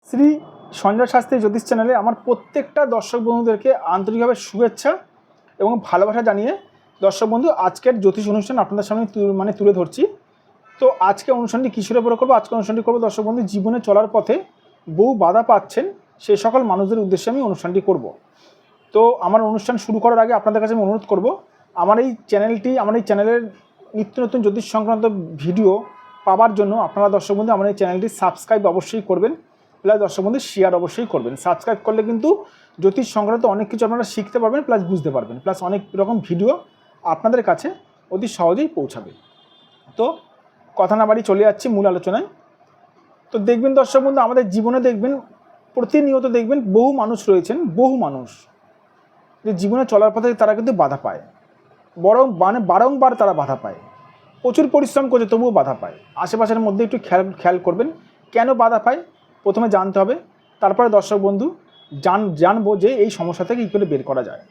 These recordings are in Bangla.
শ্রী সঞ্জয় শাস্ত্রী জ্যোতিষ চ্যানেলে আমার প্রত্যেকটা দর্শক বন্ধুদেরকে আন্তরিকভাবে শুভেচ্ছা এবং ভালোবাসা জানিয়ে দর্শক বন্ধু আজকের জ্যোতিষ অনুষ্ঠান আপনাদের সামনে তুলে ধরছি। তো আজকে অনুষ্ঠানটি কিসের উপরে করবো? আজকে অনুষ্ঠানটি করবো দর্শক বন্ধু জীবনে চলার পথে বহু বাধা পাচ্ছেন সেই সকল মানুষদের উদ্দেশ্যে আমি অনুষ্ঠানটি করব। তো আমার অনুষ্ঠান শুরু করার আগে আপনাদের কাছে আমি অনুরোধ করব, আমার এই চ্যানেলের নিত্য নতুন জ্যোতিষ সংক্রান্ত ভিডিও পাওয়ার জন্য আপনারা দর্শক বন্ধু আমার এই চ্যানেলটি সাবস্ক্রাইব অবশ্যই করবেন, প্লাস দর্শক বন্ধু শেয়ার অবশ্যই করবেন। সাবস্ক্রাইব করলে কিন্তু জ্যোতিষ সংক্রান্ত অনেক কিছু আপনারা শিখতে পারবেন, প্লাস বুঝতে পারবেন, প্লাস অনেক রকম ভিডিও আপনাদের কাছে অতি সহজেই পৌঁছাবে। তো কথা না বাড়ি চলে যাচ্ছি মূল আলোচনায়। তো দেখবেন দর্শক বন্ধু, আমাদের জীবনে দেখবেন প্রতিনিয়ত দেখবেন বহু মানুষ রয়েছেন, বহু মানুষ যে জীবনে চলার পথে তারা কিন্তু বাধা পায়, বারংবার তারা বাধা পায়, প্রচুর পরিশ্রম করছে তবুও বাধা পায়। আশেপাশের মধ্যে একটু খেয়াল করবেন কেন বাধা পায়, প্রথমে জানতে হবে, তারপরে দর্শক বন্ধু জানবো যে এই সমস্যা থেকে কী করে বের করা যায়।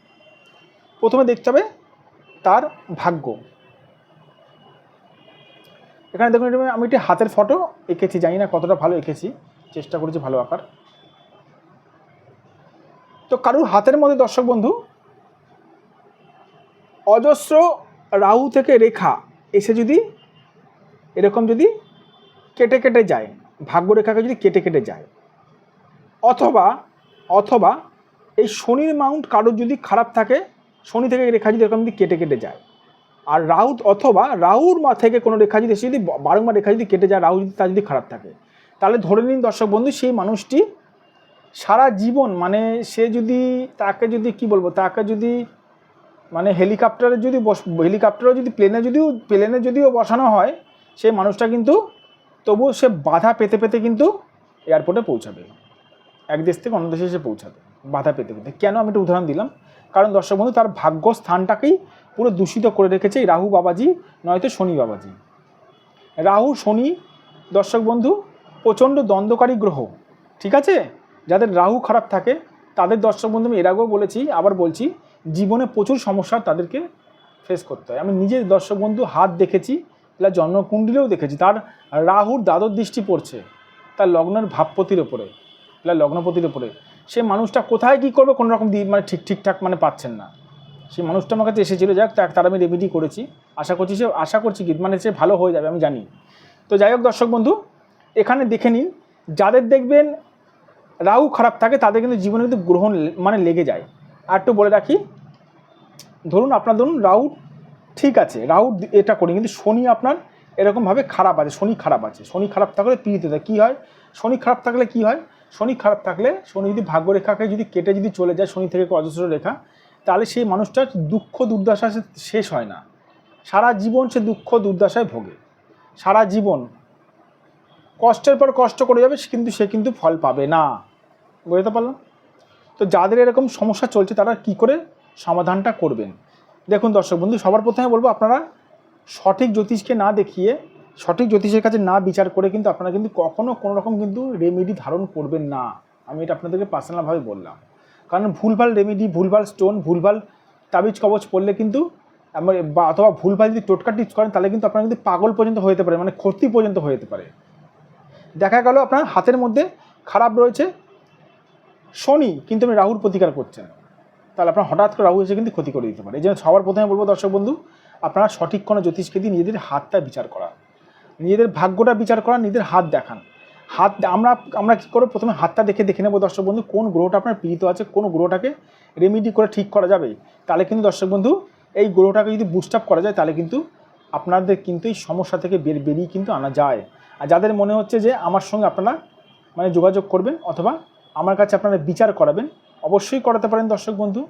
প্রথমে দেখতে হবে তার ভাগ্য। এখানে দেখুন আমি একটি হাতের ফটো এঁকেছি, জানি না কতটা ভালো এঁকেছি, চেষ্টা করেছি ভালো আঁকার। তো কারুর হাতের মধ্যে দর্শক বন্ধু অজস্র রাহু থেকে রেখা এসে যদি এরকম যদি কেটে কেটে যায়, ভাগ্যরেখাকে যদি কেটে কেটে যায়, অথবা এই শনির মাউন্ট কারোর যদি খারাপ থাকে, শনি থেকে রেখা যদি এরকম যদি কেটে কেটে যায়, আর রাহুর থেকে কোনো রেখা যদি এসে যদি বারংবার রেখা যদি কেটে যায়, রাহু যদি তার যদি খারাপ থাকে, তাহলে ধরে নিন দর্শক বন্ধু সেই মানুষটি সারা জীবন সে যদি তাকে যদি হেলিকপ্টারে যদি প্লেনে যদিও বসানো হয়, সেই মানুষটা কিন্তু তবুও সে বাধা পেতে পেতে কিন্তু এয়ারপোর্টে পৌঁছাবে, এক দেশ থেকে অন্য দেশে এসে পৌঁছাবে বাধা পেতে পেতে। কেন আমি একটা উদাহরণ দিলাম, কারণ দর্শক বন্ধু তার ভাগ্য স্থানটাকেই পুরো দূষিত করে রেখেছে এই রাহু বাবাজি, নয়তো শনি বাবাজি। রাহু শনি দর্শক বন্ধু প্রচণ্ড দ্বন্দ্বকারী গ্রহ, ঠিক আছে? যাদের রাহু খারাপ থাকে তাদের দর্শক বন্ধু আমি এর আগেও বলেছি, আবার বলছি, জীবনে প্রচুর সমস্যা তাদেরকে ফেস করতে হয়। আমি নিজে দর্শক বন্ধু হাত দেখেছি, প্লাস জন্মকুণ্ডলীও দেখেছি, তার রাহুর দ্বাদশ দৃষ্টি পড়ছে তার লগ্নের ভাবপতির ওপরে, প্লাস লগ্নপতির ওপরে। সে মানুষটা কোথায় কী করবে কোনো রকম ঠিকঠাক পাচ্ছেন না। সেই মানুষটা আমার কাছে এসেছিলো, যাক তার আমি রেমেডি করেছি, আশা করছি কি সে ভালো হয়ে যাবে, আমি জানি। তো যাই হোক দর্শক বন্ধু, এখানে দেখে নিন যাদের দেখবেন রাহু খারাপ থাকে তাদের কিন্তু জীবনে কিন্তু গ্রহণ লেগে যায়। আর একটু বলে রাখি, ধরুন রাহু ঠিক আছে, রাহু এটা করি, কিন্তু শনি আপনার এরকমভাবে খারাপ আছে, শনি খারাপ থাকলে পীড়িততা কী হয়, শনি খারাপ থাকলে শনি যদি ভাগ্যরেখাকে যদি কেটে যদি চলে যায়, শনি থেকে অজস্র রেখা, তাহলে সেই মানুষটার দুঃখ দুর্দশা শেষ হয় না, সারা জীবন সে দুঃখ দুর্দশায় ভোগে, সারা জীবন কষ্টের পর কষ্ট করে যাবে, কিন্তু সে কিন্তু ফল পাবে না। বুঝতে পারলাম? তো যাদের এরকম সমস্যা চলছে তারা কি করে সমাধানটা করবেন? দেখুন দর্শক বন্ধু, সবার প্রথমে বলবো আপনারা সঠিক জ্যোতিষকে না দেখিয়ে, সঠিক জ্যোতিষের কাছে না বিচার করে কিন্তু আপনারা কিন্তু কখনো কোনো রকম কিন্তু রেমেডি ধারণ করবেন না। আমি এটা আপনাদেরকে পার্সোনালভাবে বললাম, কারণ ভুলভাল রেমেডি, ভুলভাল স্টোন, ভুলভাল তাবিজ কবচ পড়লে কিন্তু অথবা ভুলভাল যদি টোটকা টিপস করেন তাহলে কিন্তু আপনারা কিন্তু পাগল পর্যন্ত হয়ে যেতে পারে, ক্ষতি পর্যন্ত হয়ে যেতে পারে। দেখা গেল আপনার হাতের মধ্যে খারাপ রয়েছে শনি, কিন্তু আপনি রাহুর প্রতিকার করছেন, তাহলে আপনার হঠাৎ করে রাহু এসে কিন্তু ক্ষতি করে দিতে পারে। এই জন্য সবার প্রথমে বলবো দর্শক বন্ধু, আপনারা সঠিক কোনো জ্যোতিষকে দিয়ে নিজেদের হাতটা বিচার করা, নিজেদের ভাগ্যটা বিচার করা, নিজেদের হাত দেখান। আমরা কী করবো, প্রথমে হাতটা দেখে নেবো দর্শক বন্ধু কোন গ্রহটা আপনার পীড়িত আছে, কোন গ্রহটাকে রেমেডি করে ঠিক করা যাবে। তাহলে কিন্তু দর্শক বন্ধু এই গ্রহটাকে যদি বুস্ট আপ করা যায়, তাহলে কিন্তু আপনাদের কিন্তু এই সমস্যা থেকে বেরিয়ে কিন্তু আনা যায়। আর যাদের মনে হচ্ছে যে আমার সঙ্গে আপনারা যোগাযোগ করবেন অথবা আমার কাছে আপনারা বিচার করাবেন, অবশ্যই করাতে পারেন দর্শক বন্ধু,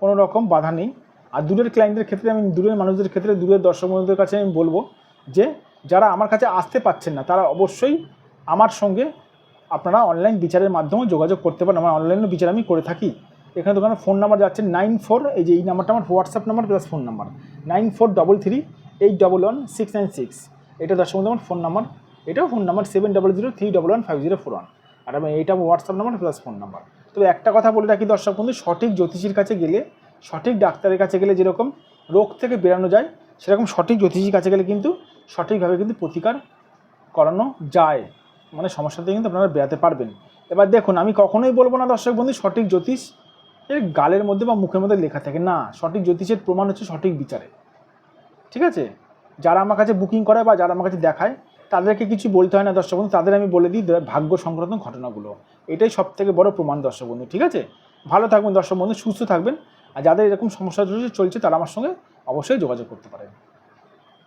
কোনো রকম বাধা নেই। আর দূরের ক্লায়েন্টদের ক্ষেত্রে দূরের মানুষদের ক্ষেত্রে, দূরের দর্শক বন্ধুদের কাছে আমি বলবো যে যারা আমার কাছে আসতে পারছেন না তারা অবশ্যই আমার সঙ্গে আপনারা অনলাইন বিচারের মাধ্যমে যোগাযোগ করতে পারেন। আমার অনলাইনে বিচার আমি করে থাকি। এখানে দোকানে ফোন নাম্বার যাচ্ছে 94, এই নাম্বারটা আমার WhatsApp number plus phone number 9433811696। এটা দর্শক বন্ধু আমার ফোন নাম্বার, এটাও ফোন নাম্বার 7003115041। আর আমি এইটা WhatsApp number plus phone number. তবে একটা কথা বলে রাখি দর্শক বন্ধু, সঠিক জ্যোতিষীর কাছে গেলে, সঠিক ডাক্তারের কাছে গেলে যেরকম রোগ থেকে বেরানো যায়, সেরকম সঠিক জ্যোতিষীর কাছে গেলে কিন্তু সঠিকভাবে কিন্তু প্রতিকার করানো যায়, সমস্যা থেকে কিন্তু আপনারা বেরাতে পারবেন। এবার দেখুন, আমি কখনোই বলবো না দর্শক বন্ধু সঠিক জ্যোতিষ এর গালের মধ্যে বা মুখের মধ্যে লেখা থাকে না। সঠিক জ্যোতিষের প্রমাণ হচ্ছে সঠিক বিচারে। ঠিক আছে, যারা আমার কাছে বুকিং করে বা যারা আমার কাছে দেখায় তাদেরকে কিছু বলতে হয় না দর্শক বন্ধু, তাদের আমি বলে দিই ভাগ্য সংক্রান্ত ঘটনাগুলো। এটাই সব থেকে বড় প্রমাণ দর্শক বন্ধু। ঠিক আছে, ভালো থাকবেন দর্শক বন্ধু, সুস্থ থাকবেন। আর যাদের এরকম সমস্যা চলছে তারা আমার সঙ্গে অবশ্যই যোগাযোগ করতে পারেন।